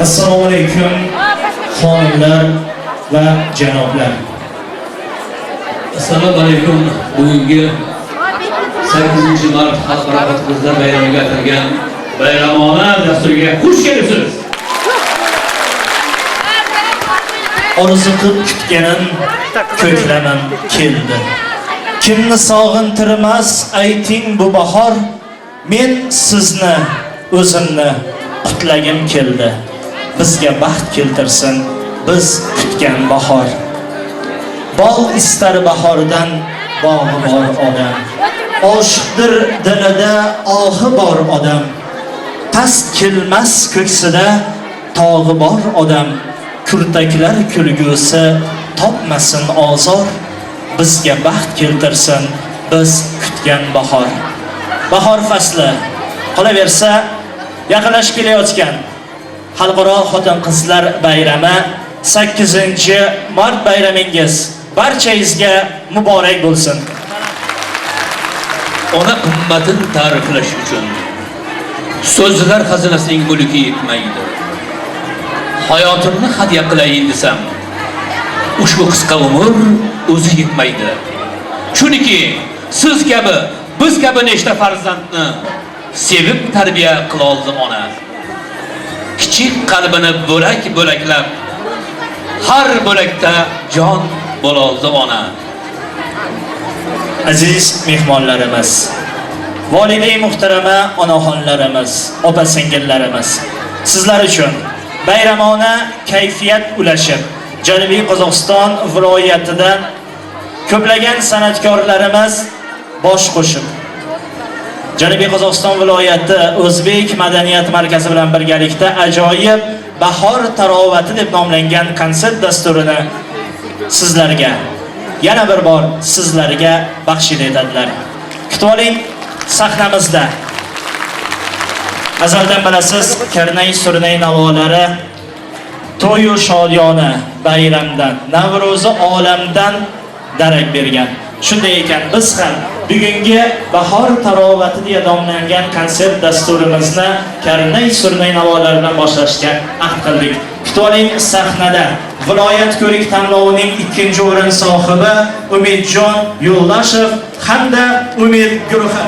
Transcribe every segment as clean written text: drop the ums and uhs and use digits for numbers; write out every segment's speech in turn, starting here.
Assalomu alaykum xonimlar va janoblar. Assalomu alaykum. Bugungi 8-mart xalqaro xotin-qizlar bayramiga atalgan bayramona dasturiga xush kelibsiz. Orziqib kutganim ko'klamam keldi. Kimni sog'intirmas ayting bu bahor, men sizni o'zimni qutlagim keldi. Bizga baxt keltirsin biz kutgan bahor. Bol istar bahordan bog'i bor odam. Oshiqdir dilida ohi bor odam. Past kelmas ko'ksida tog'i bor odam. Kurtaklar kulgusi topmasin ozor. Bizga baxt keltirsin biz kutgan bahor. Bahor fasli qolaversa yaqinlashib kelayotgan Xalqaro xotin-qizlar bayrami 8-mart bayramingiz barchangizga muborak bo'lsin. Ona qimmatini ta'riflash uchun so'zlar xazinasining mulki yetmaydi. Hayotimni hadya qilayin desam, ushbu qisqa umr o'zi yetmaydi. Chunki siz kabi, biz kabi nechta farzandni sevib tarbiya qila oldi ona. Kichik qalbini bo'lak-bo'laklab, har bo'lakda jon bo'la oldi ona. Aziz mehmonlarimiz, volida muhtarama onaxonlarimiz, opa-singillarimiz, sizlar uchun bayramona kayfiyat ulashib, Janubiy Qozog'iston viloyatidan ko'plagan san'atkorlarimiz bosh qo'shib, Janubiy Qozog'iston viloyati O'zbek madaniyat markazi bilan birgalikda ajoyib bahor tarovati deb nomlangan konsert dasturini sizlarga, yana bir bor sizlarga baxshida etadilar. Kutib oling, sahnamizda azaldan bilasiz, Karnay Surnay navolari to'yu shodiyona bayramdan, Navro'zi olamdan darak bergan. Shunday ekan, biz ham bugungi bahor tarovati deya nomlangan konsert dasturimizni Karnay Surnay navolari bilan boshlashga ahd qildik. Kutib oling, sahnada viloyat ko'rik tanlovining 2-o'rin sohibi Umidjon Yo'ldashev hamda Umid guruhi.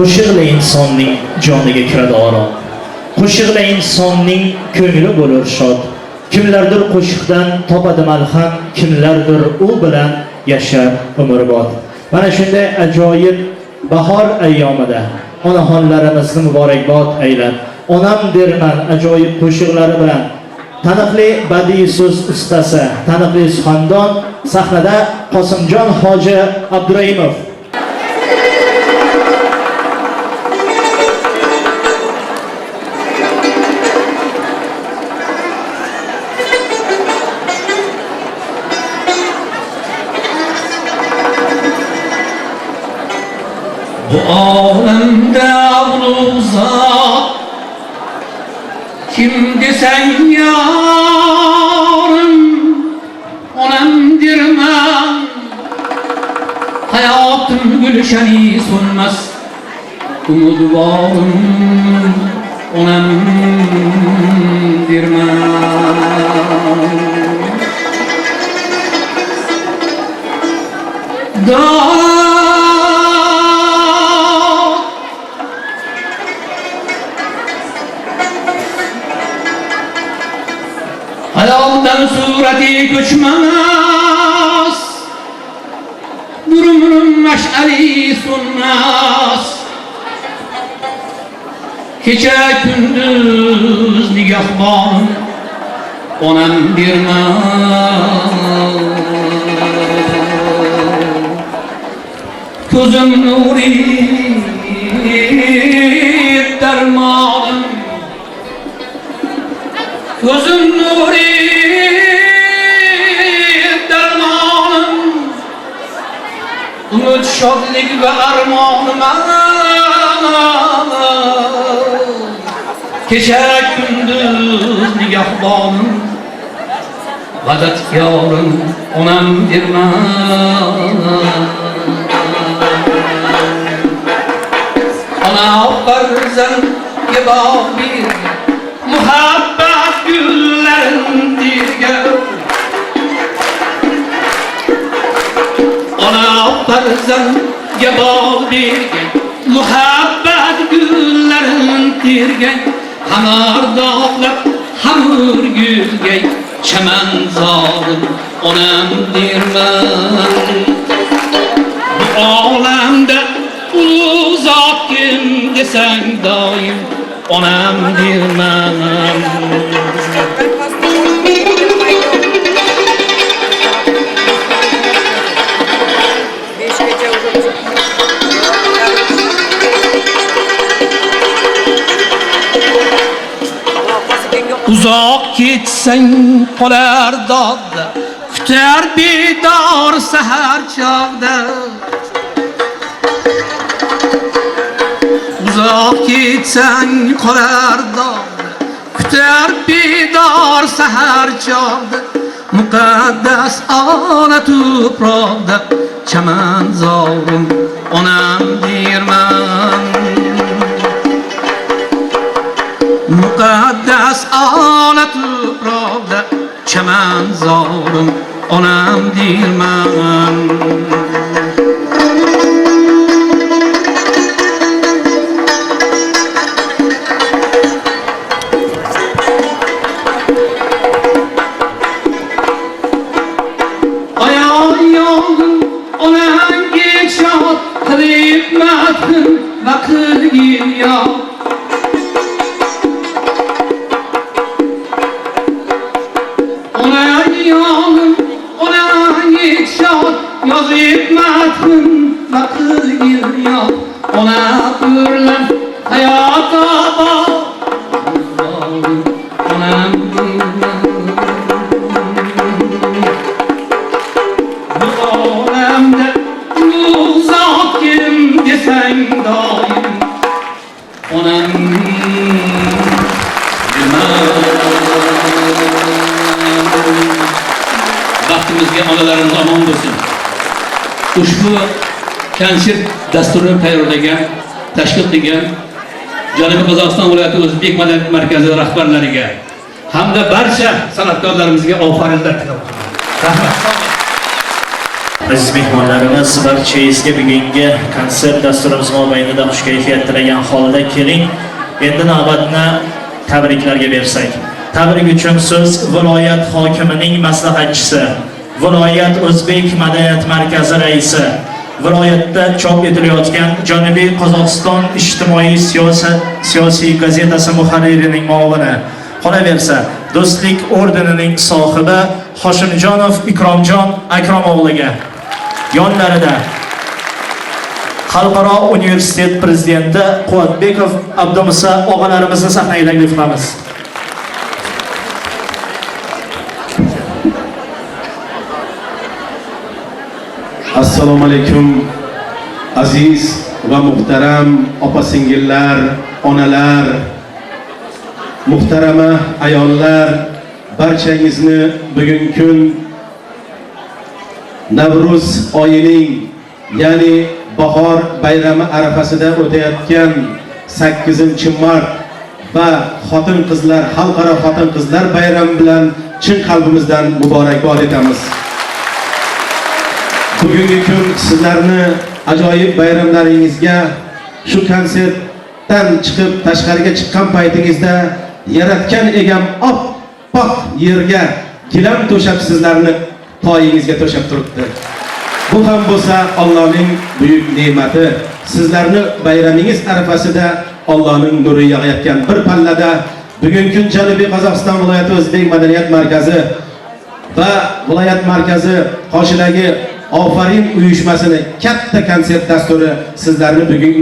Qo'shiqla insonning joniga kiradi orom. Qo'shiqla insonning ko'ngli bo'lar shod. Kimlardir qo'shiqdan topadi malham, kimlardir u bilan yashar umrbod. Mana shunday ajoyib bahor ayyomida onaxonlarimizni muborakbod aylab, onam derman ajoyib qo'shiqlari bilan taniqli badiiy so'z ustasi, taniqli suxandon sahnada Qosimjon Hoji Abdurahimov. Bu olamda ulug' zot kim desen yarım, onamdirman. Hayatım gülşeni sunmaz, umudvarım, onamdirman. Hayaldan sureti göçmez, durumun meş'ali sunmaz. Gece gündüz nigahbanım, onam birmez. Gözüm nuri dermanım, gözüm nuri dermanım, umut şadlık ve armağanım. Gece gündüz nigahbanım, vadatkarım, onam dirman. Ona farzan gibi bir muhabbet güllerindir. Ona farzan gibi bir muhabbet güllerindir. Hamar dağlar, hamur gülgey, çemen zalim, onam dirman. Bu alemde ulug' zot kim desang doim, onam dirman. Uzoq ketsang qolar dodda, kutar bedor sahar chog'da. Uzoq ketsang qolar dodda, kutar bedor sahar chog'da. Muqaddas ona tuproqda, chaman zorim, onam dirman. Muqaddas ona tuproqda, chaman zorim, onam dirman. Vaktimizga onalarimiz omon bo'lsin. Ushbu konsert dasturini tayyorlagan, tashkil qilgan Janubiy Qozog'iston viloyati o'zbek madaniyat markazi rahbarlariga hamda barcha san'atkorlarimizga ofarinlar tilamoqchiman. Rahmat. Aziz mehmonlarimiz, barchangizga bugungi konsert dasturimiz mobaynida xush kayfiyat tilagan holda keling. Endi navbatni tabriklarga bersak. Tabrik uchun so'z viloyat hokimining maslahatchisi, viloyat O'zbek madaniyat markazi raisi, viloyatda chop etilayotgan Janubiy Qozog'iston ijtimoiy siyosiy gazetasi muharririning muavini, qolaversa Do'stlik ordenining sohibi Hoshimjonov Ikromjon Akramovliga, yonlarida Xalqaro universitet prezidenti Quvvatbekov Abdumusa og'alarimizni sahnaga taklif qilamiz. Assalomu alaykum aziz va muhtaram opa-singillar, onalar, muhtarama ayollar, barchangizni bugungi kun Navruz oyining, ya'ni bahor bayrami arafasida o'tayotgan 8-mart va xotin-qizlar, xalqaro xotin-qizlar bayrami bilan chin qalbimizdan muborakbod etamiz. Bugungi kun sizlarni ajoyib bayramlaringizga, shu konsertdan chiqib tashqariga chiqqan paytingizda yaratgan egam oppoq yerga gilam to'shab sizlarni poyingizga to'shab turibdi. Bu ham bo'lsa Allohning buyuk ne'mati. Sizlarni bayramingiz arafasida Allohning nuri yog'ayotgan bir pallada bugungi kun Janubiy Qozog'iston viloyati O'zbek madaniyat markazi va viloyat markazi qoshidagi Ofarin uyushmasini katta konsert dasturi sizlarni bugun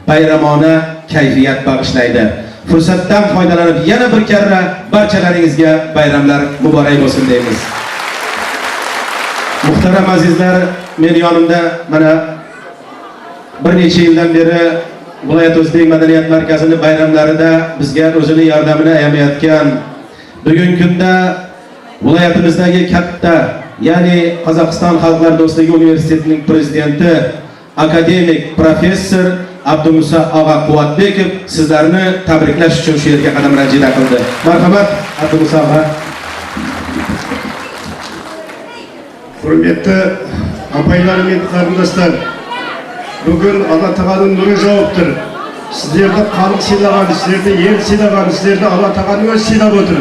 bayramona kayfiyat bag'ishlaydi. Fursatdan foydalanib yana bir karra barchalaringizga bayramlar muborak bo'lsin deymiz. Muhtaram azizlar, men yonimda mana bir necha yildan beri viloyat O'zbek madaniyat markazining bayramlarida bizga o'zini yordamini ayamayotgan, bugungi kunda viloyatimizdagi katta, ya'ni Qozog'iston Xalqlar do'stligi universitetining prezidenti, akademik professor Abdumusa og'a Quvvatbekov sizlarni tabriklash uchun shu yerga qadam ranjida qildi. Marhamat Abdumusa og'a. Hurmatli apaylarim va qarindoshlar, bugun Alloh taolaning nuri javobdir. Sizlarni xalq silagan, sizlarni yer silagan, sizlarni Alloh taolo o'zi silab o'tir.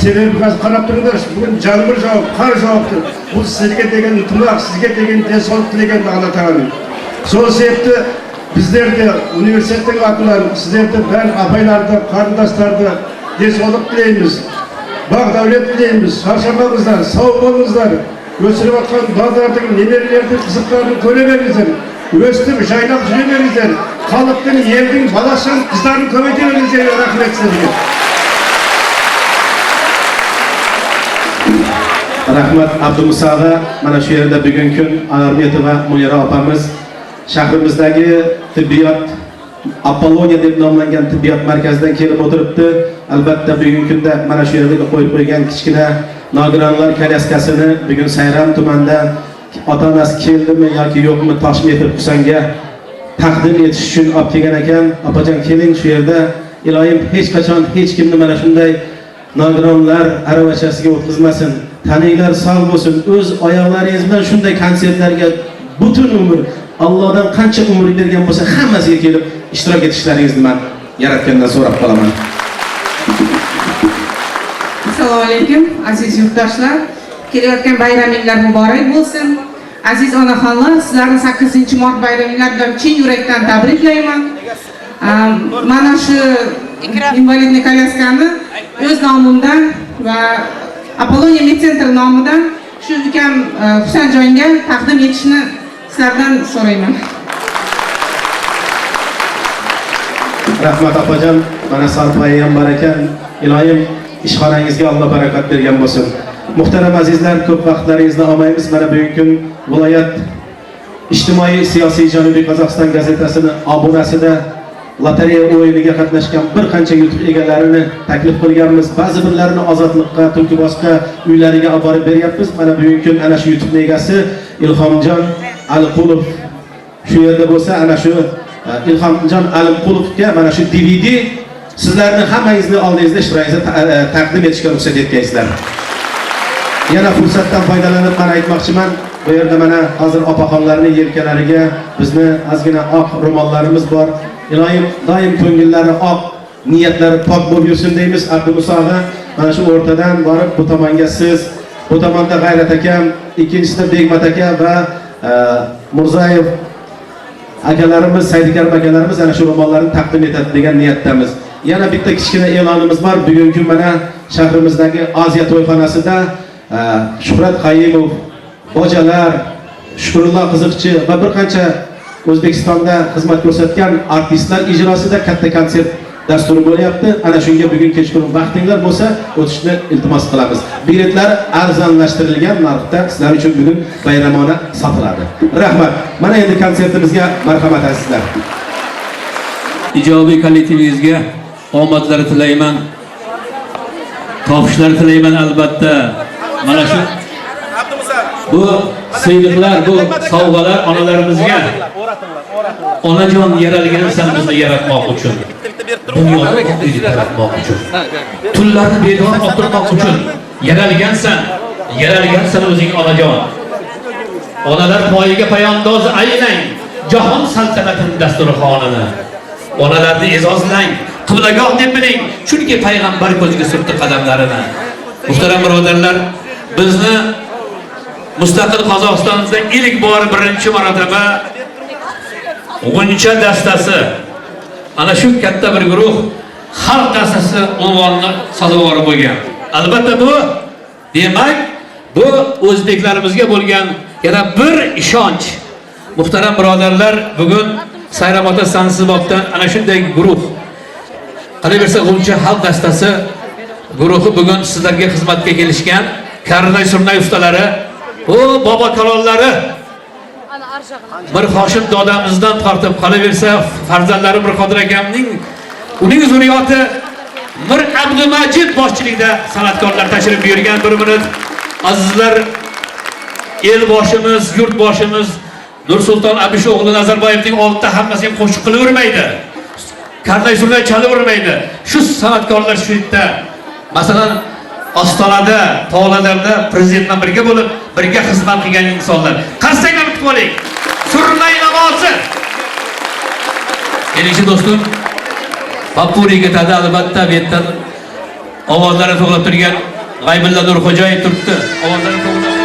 Sizlar biraz qarab turinglar, bugun jang'ir javob, qar javobdir. Bu sizga degan iltimos, sizga degan desol tilagan Alloh taolo. Sol sebepte bizlerde üniversitenin atından sizlerde ben apaylarda, qarindoshlarda desoluk dileyimiz. Bak devlet dileyimiz. Şaşırmamızlar, sağ olmanızlar. Gösterip atkan bazılardaki nelerlerde kızıklarını göremerizler. Östüm, jaylap süremerizler. Kalıptın, yeldin, balaşan kızlarını kömetemerizler. Rahmet sizlerine. Rahmat Abdumusaga, mana shu yerda bugungi kun Armetova Munira opamiz shahrimizdagi tibbiyot Apolloniya deb nomlangan tibbiyot markazidan kelib o'tiribdi. Albatta bugungi kunda mana shu yerga qo'yib qo'ygan kichkina nogironlar kolyaskasini bugun Sayram tumanida ota-onasi keldimi yoki yo'qmi Toshmetr Husanga taqdim etish uchun olib kelgan ekan. Opajon keling shu yerda, iloyim hech qachon hech kimni mana shunday nogironlar aravachasiga o'tkazmasin. Taninglar sog' bo'lsin. O'z oyoqlaringiz bilan shunday konsertlarga butun umr Allohdan qancha umr bergan bo'lsa, hammasiga kelib ishtirok etishlaringizni men yaratgandan so'rab qolaman. Assalomu alaykum aziz yurtdoshlar. Kelayotgan bayramingiz muborak bo'lsin. Aziz onaxonlar, sizlarni 8-mart bayramingiz bilan chin yurakdan tabriklayman. Mana shu invalidlik kolyaskani o'z nomimdan va Apolloniya Medcenter nomidan shu ukam Husanjonga taqdim etishni sizlardan so'rayman. Rahmat opajon, mana sarpoyi ham bor ekan. Iloyim ishxonangizga Alloh barakat bergan bo'lsin. Muhtaram azizlar, ko'p vaqtlaringizni olmaymiz. Mana bugungi kun viloyat ijtimoiy siyosiy Janubiy Qozog'iston gazetasining obunasida lotereya o'yiniga qatnashgan bir qancha yutuq egalarini taklif qilganmiz. Ba'zi birlarini ozodlikqa, Tulkibosqa uylariga olib borib beryapmiz. Mana bugungi kun ana shu yutuq egasi Ilhomjon Alqulov shu yerda bo'lsa, ana shu Ilhomjon Alqulovga mana shu DVD sizlarni hammangizni oldingizda ishtirokingizda taqdim etishga ruxsat etgaysizlar. Yana fursatdan foydalanib men aytmoqchiman, Bu yerda mana hozir opaxonlarning yelkalariga bizni ozgina oq ro'mollarimiz bor. Iloyim doim ko'ngillari oq, niyatlari pok bo'lib yursin deymiz. Abdumusoga mana shu o'rtadan borib bu tomonga siz, bu tomonda G'ayrat akam, ikkinchisida Begmat aka va Murzayev akalarimiz, Saidikarim akalarimiz ana shu ro'mollarni taqdim etadi degan niyatdamiz. Yana bitta kichkina e'lonimiz bor. Bugungi mana shahrimizdagi Aziya to'yxonasida Shuhrat Qayimov, bojalar, Shukrullo Qiziqchi va bir qancha O'zbekistonda xizmat ko'rsatgan artistlar ijrosida katta konsert dasturi bo'lyapti. Ana shunga bugun kechqurun vaqtinglar bo'lsa, o'tishni iltimos qilamiz. Biletlar arzonlashtirilgan narxda sizlar uchun bugun bayramona sotiladi. Rahmat. Mana endi konsertimizga marhamat azizlar. Ijobiy kollektivingizga omadlar tilayman. Topishlar tilayman albatta. Mana shu bu siyliqlar, bu sovg'alar onalarimizga. Onajon yaralgansan bizni yaratmoq uchun. Dunyoni yaratmoq uchun. Tunlarni bedor o'tirmoq uchun yaralgansan o'zing onajon. Onalar poyiga poyandoz aylang, jahon saltanatining dasturxonini. Onalarni e'zozlang, qiblagoh deb biling, chunki payg'ambar ko'ziga surtdi qadamlarini. Muhtaram birodarlar, bizni mustaqil Qozog'istonda ilk bor birinchi marotaba G'uncha dastasi, ana shu katta bir guruh xalq dastasi unvonini sazovori bo'lgan. Albatta bu demak, bu o'zbeklarimizga bo'lgan yana bir ishonch. Muhtaram birodarlar, bugun Sayramota Sansibobdan ana shunday guruh qolaversa G'uncha xalq dastasi guruhi bugun sizlarga xizmatga kelishgan. Karnay Surnay ustalari, o bobo kalollari bir Hoshim dodamizdan tortib qolaversa farzandlari bir Qodir akamning uning zurriyoti Mir Abdumajid boshchiligida san'atkorlar tashrif buyurgan. Bir minut azizlar, el boshimiz, yurt boshimiz Nursulton Abisho'g'li Nazarboyevning oldida hammasi ham qo'shiq qilavermaydi. Karnay Surnay chalavermaydi. Shu san'atkorlar shu yerda masalan Ostonada, Tog'larida prezidentdan birga bo'lib, birga xizmat qilgan insonlar. Qarsaklar kutib oling. Surnay namozi. Kelinchi do'stim, Papuriga tada albatta bu yerdan ovozlari to'g'lab turgan G'aybulla Nurxo'jayev turibdi. Ovozlari to'g'lab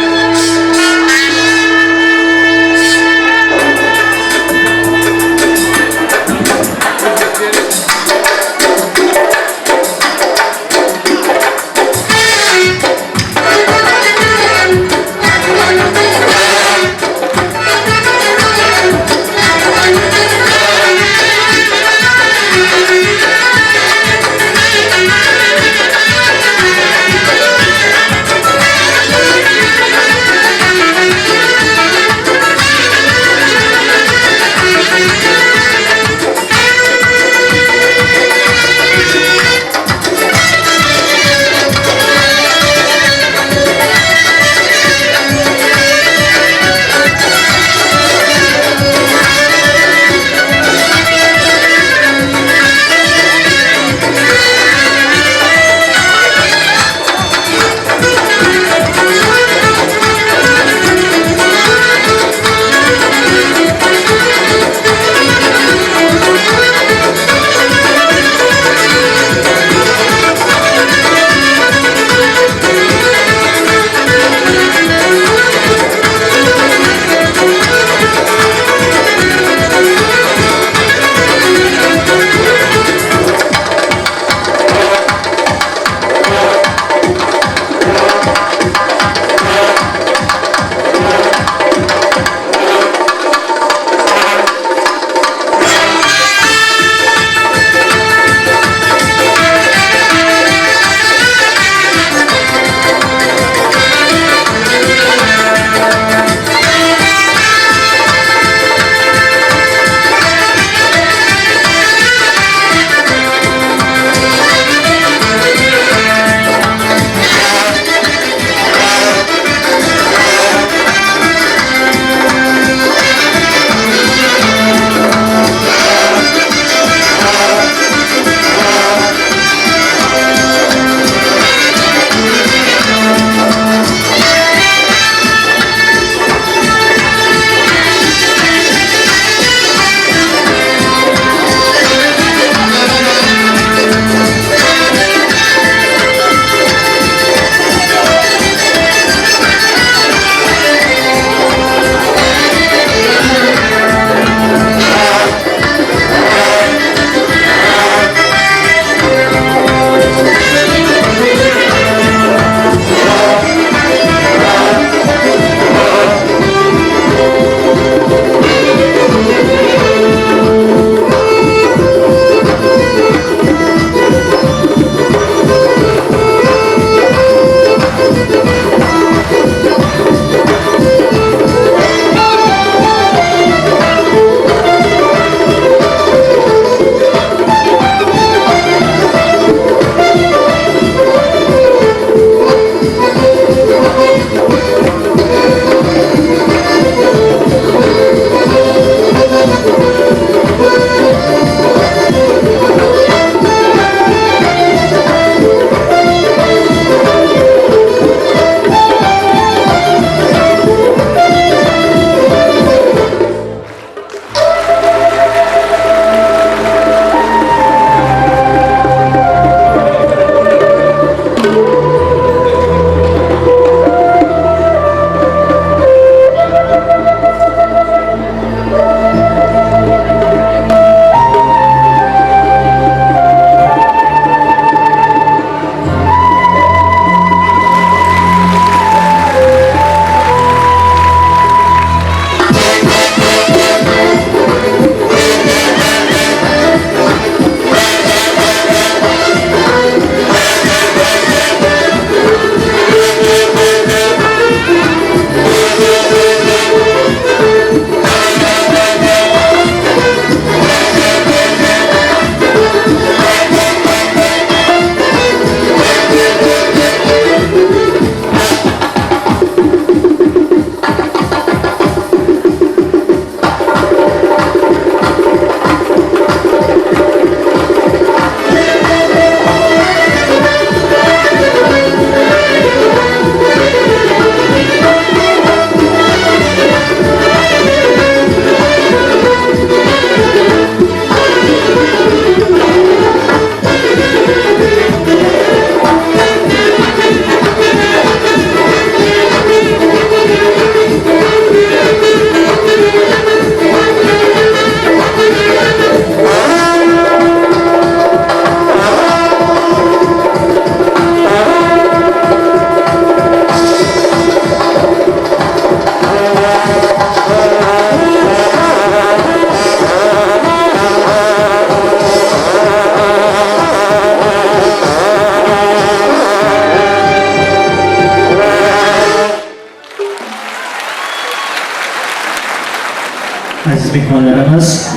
mehmonlarimiz.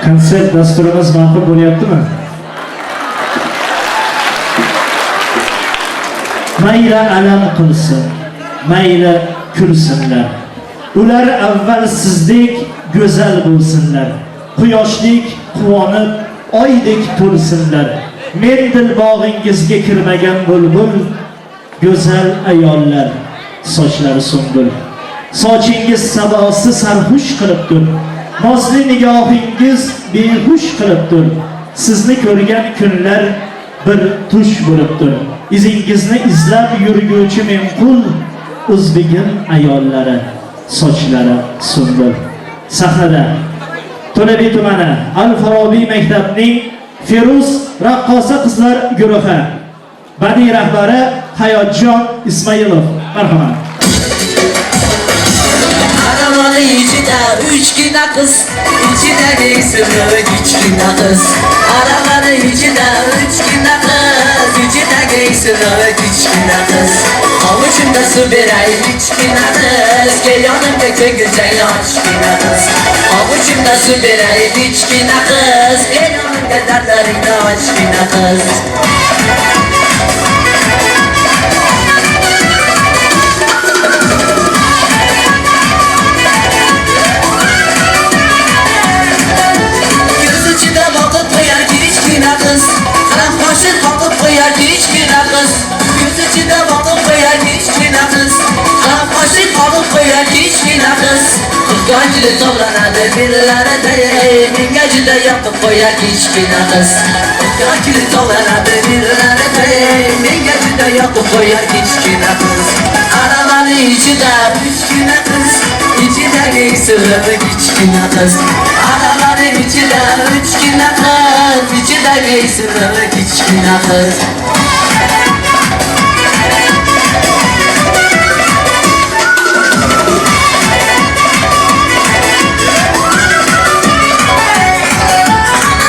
Konsert dasturimiz ma'qul bo'lyaptimi? Mayli alam qilsin, mayli kulsinlar. Ular avval sizdek go'zal bo'lsinlar. Quyoshlik quvonib, oydek to'lsinlar. Men dilbog'ingizga kirmagan bulbul, go'zal ayollar, sochlari so'ngul. Sochingiz sabosi sarhush qilibdir. Nozli nigohingiz behush qilibdir. Sizni ko'rgan kunlar bir tush bo'libdir. Izingizni izlab yurguvchi men qul, o'zbegim ayollari, sochlari so'ngul. Sahnada To'labi tumani Al-Farabiy maktabining Feruz raqqosa qizlar guruhi badiiy rahbari Hayotjon Ismoilov. Marhamat. Arabanın içinde 3 kina kız, içindeki sırrı kichkina kız. Arabanın içinde 3 kina kız, içindeki sırrı kichkina kız. Avucumda su birer kichkina kız, gel yanımda kökücek aşkina kız. Avucumda su birer kichkina kız, gel yanımda dertlerinde aşkina kız. Karambaşın bakıp koyar kichkina kız. Göz içinde bakıp koyar kichkina kız. Karambaşın bakıp koyar kichkina kız. Kırkancılı toplanadı birileri değil. Mingacıda yapıp koyar kichkina kız. Kırkancılı toplanadı birileri değil. Mingacıda yapıp koyar kichkina kız. Arabanın içinde 3 kina kız. İçindeki sırrı kichkina kız. Arabanın içinde 3 kina kız. İçindeki sırrı kichkina kız.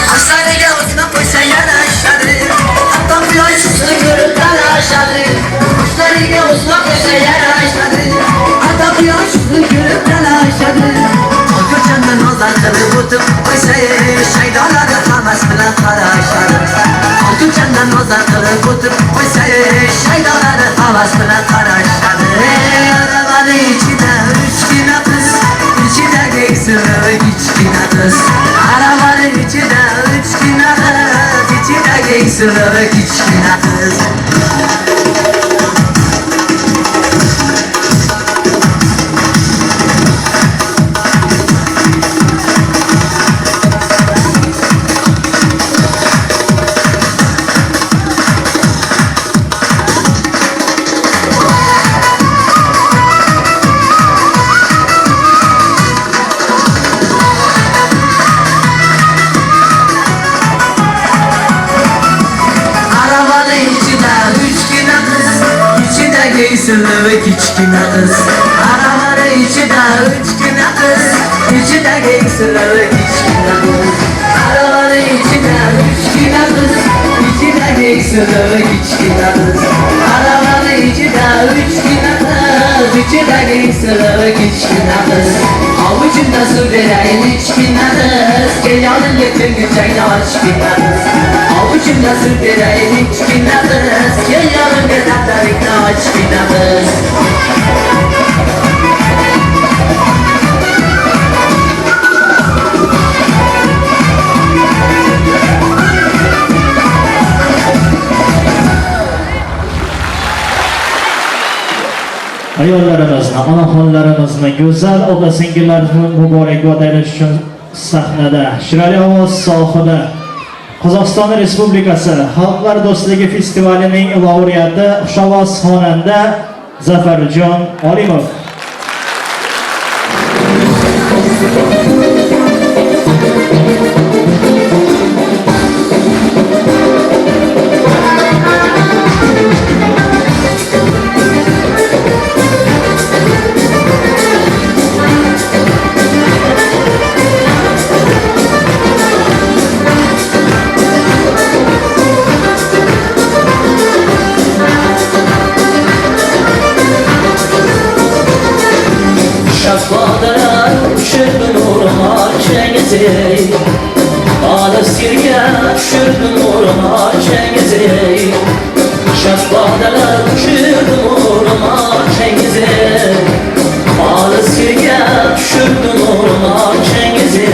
Hastaneye uzman koysa yanaşadı. Hatta bu yaşlısı görüp dalaşadı. Hastaneye uzman koysa yanaşadı. Hatta bu yaşlısı görüp dalaşadı. Köçenden nazar kılıp otup koysa şeydaları hamas bilen karaşadı. Köçenden nazar kılıp otup koysa şeydaları hamas bilen karaşadı. Arabanın içinde 3 kina kız, içindeki sırrı kichkina kız. Arabanın içinde 3 kina kız, içindeki sırrı kichkina kız. Sırrı kichkina kız. Arabanın içinde 3 kina kız, içindeki sırrı kichkina kız. Arabanın içinde 3 kina kız, içindeki sırrı kichkina kız. Arabanın içinde 3 kina kız, içindeki sırrı kichkina kız. Avucumda su veren kichkina kız, gel yanımda kökücek aşkina kız. Avucumda su veren kichkina kız, gel yanımda dertlerinde aşkina kız. Ayollarimizni, onaxonlarimizni, go'zal opa-singillarni muborakbod aylash uchun sahnada Shirali ovoz sohibi Qozog'iston Respublikasi Xalqlar do'stligi festivalining laureati xushovoz xonanda Zafarjon Olimov. düşürdüm uğruna Cengizi Şahbadalar düşürdüm uğruna Cengizi Alıs yerge düşürdüm uğruna Cengizi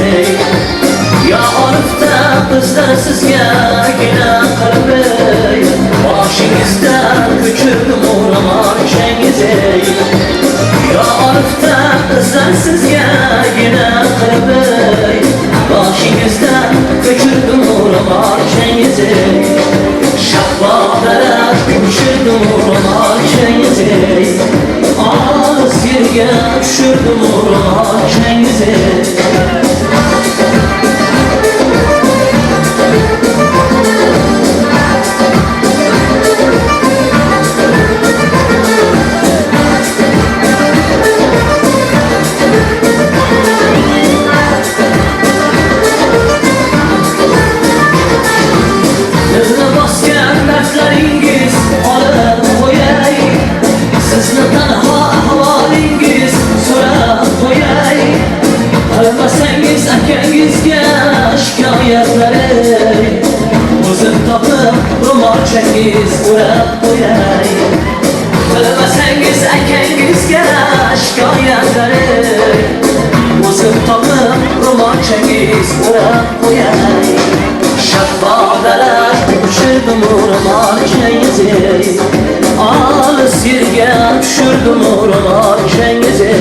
Ya Arif'ta kızlar sizge yine kalbi Başınızdan köçürdüm uğruna Cengizi Ya Arif'ta kızlar sizge yine kalbi Başınızdan köçürdüm uğruna Cengizi Şahbadalar düşürdüm uğruna Cengizi Alıs yerge düşürdüm uğruna Cengizi Cengiz uğrab koyay Bilmasangiz akangizga shikoyatlari O'zim topib ro'mol Cengiz uğrab koyay Shahbodalar tushirdim ro'mol Cengizi Olis yerga tushirdim ro'mol Cengizi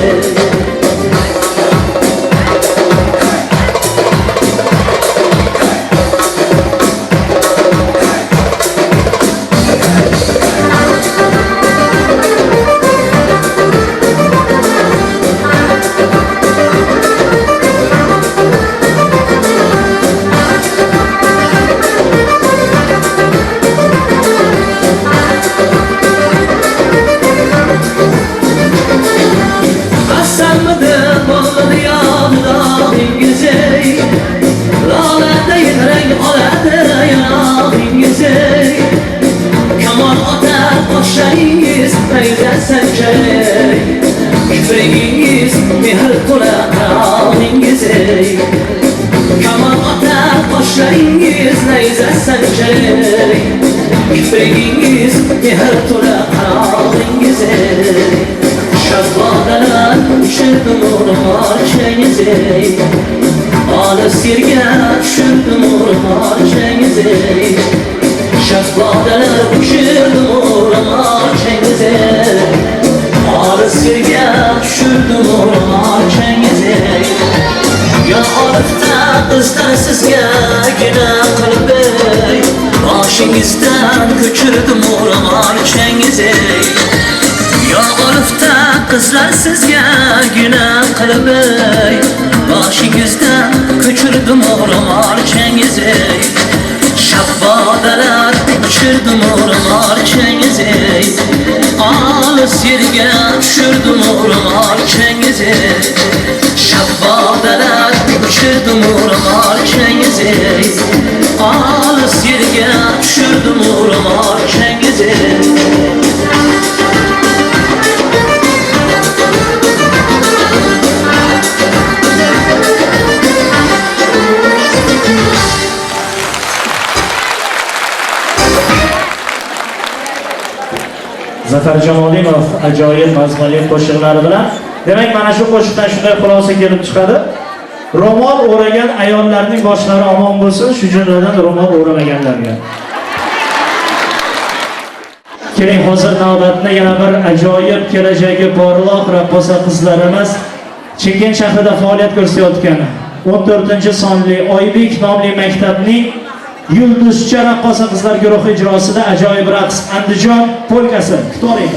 Küfreğiniz mehir tola kalıngizi Kaman atar başlarıngiz neyze sancay Küfreğiniz mehir tola kalıngizi Şahbadalar düşürdüm uğruma Cengizi Alıs yerge düşürdüm uğruma Cengizi Şahbadalar düşürdüm uğruma Cengizi Alıs yerge düşürdüm uğruna Cengizi Ya Arif'ta kızlar sizge yine kalbi Başınızdan köçürdüm uğruna Cengizi Ya Arif'ta kızlar sizge yine kalbi Başınızdan köçürdüm uğruna Cengizi Şahbadalar düşürdüm uğruna Cengizi Alıs yerge düşürdüm uğruna Cengizi Şahbadalar düşürdüm uğruna Cengizi Alıs yerge düşürdüm uğruna Cengizi Zafar Jamolimov ajoyib mazmunli qo'shiqlari bilan demak mana shu qo'shiqdan shunday xulosa kelib chiqadi. Ro'mol o'ragan ayollarning boshlari omon bo'lsin, shu jumladan ro'mol o'ramaganlarga. Keling, hozir navbatda yana bir ajoyib kelajagi porloq raqqosa qizlarimiz Chimkent shahrida faoliyat ko'rsatayotgan 14-sonli Oybek nomli maktabning Yulduzcha raqqosa qizlar guruhi ijrosida ajoyib raqs Andijon polkasi kutvoring.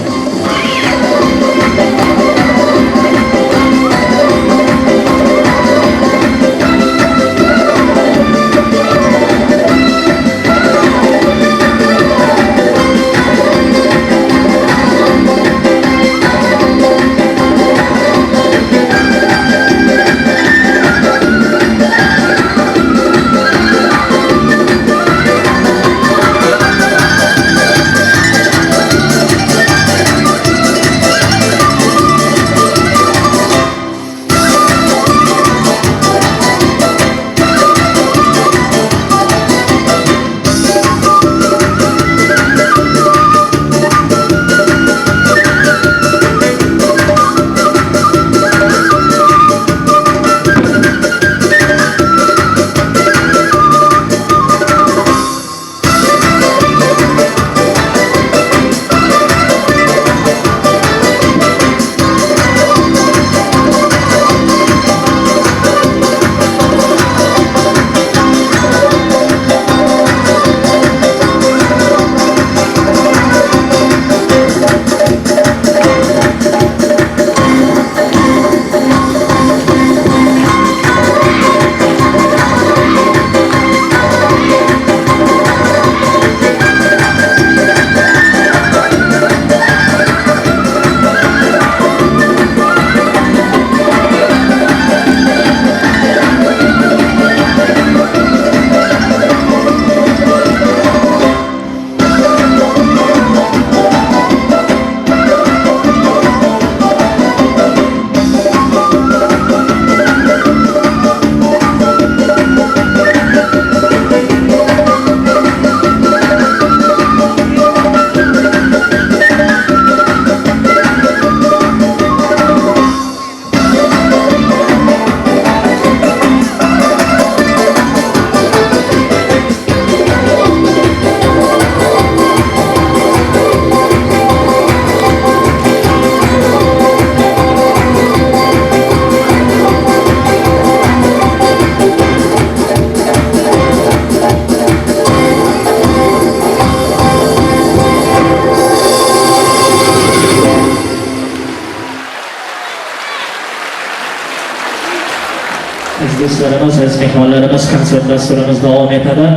do'stlarimiz, aziz mehmonlarimiz, konsert dasturimiz davom etadi.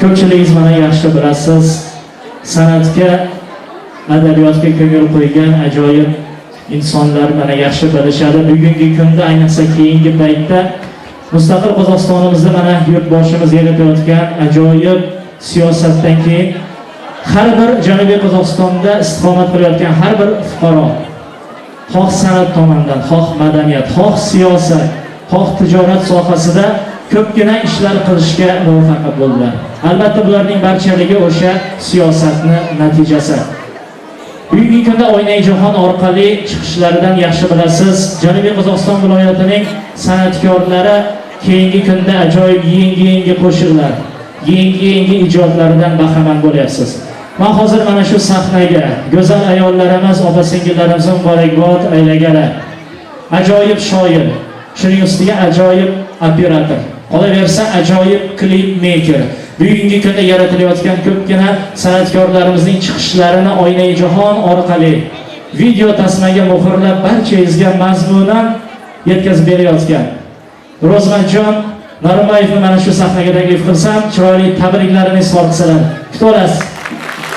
Ko'pchiligingiz mana yaxshi bilasiz, san'atga, adabiyotga ko'ngil qo'ygan ajoyib insonlar mana yaxshi bilishadi. Bugungi kunda, ayniqsa keyingi paytda mustaqil Qozog'istonimizda mana yurtboshimiz yaratayotgan ajoyib siyosatdan keyin har bir Janubiy Qozog'istonda istiqomat qilayotgan har bir fuqaro, xoh san'at tomonidan, xoh madaniyat, xoh siyosat, xoh tijorat sohasida ko'pgina ishlar qilishga muvaffaq bo'ldilar. Albatta bularning barchaligi o'sha siyosatning natijasi. Bugungi kunda Oynai jahon orqali chiqishlaridan yaxshi bilasiz, Janubiy Qozog'iston viloyatining san'atkorlari keyingi kunda ajoyib yangi qo'shiqlar, yangi ijodlaridan bahramand bo'lyapsiz. Men hozir mana shu sahnaga go'zal ayollarimiz, opa-singillarimiz muborakbod aylanganlar. Ajoyib shoir, shuning ustiga ajoyib operator, qolaversa ajoyib klip maker. Bugungi kunda yaratilayotgan ko'pgina san'atkorlarimizning chiqishlarini Oynai jahon orqali video tasmaga muhrlab barchangizga mazmunan yetkazib berayotgan Rozmatjon Narumayevni mana shu sahnaga taklif qilsam, chiroyli tabriklarini izhor qilsalar. Kutib olasiz.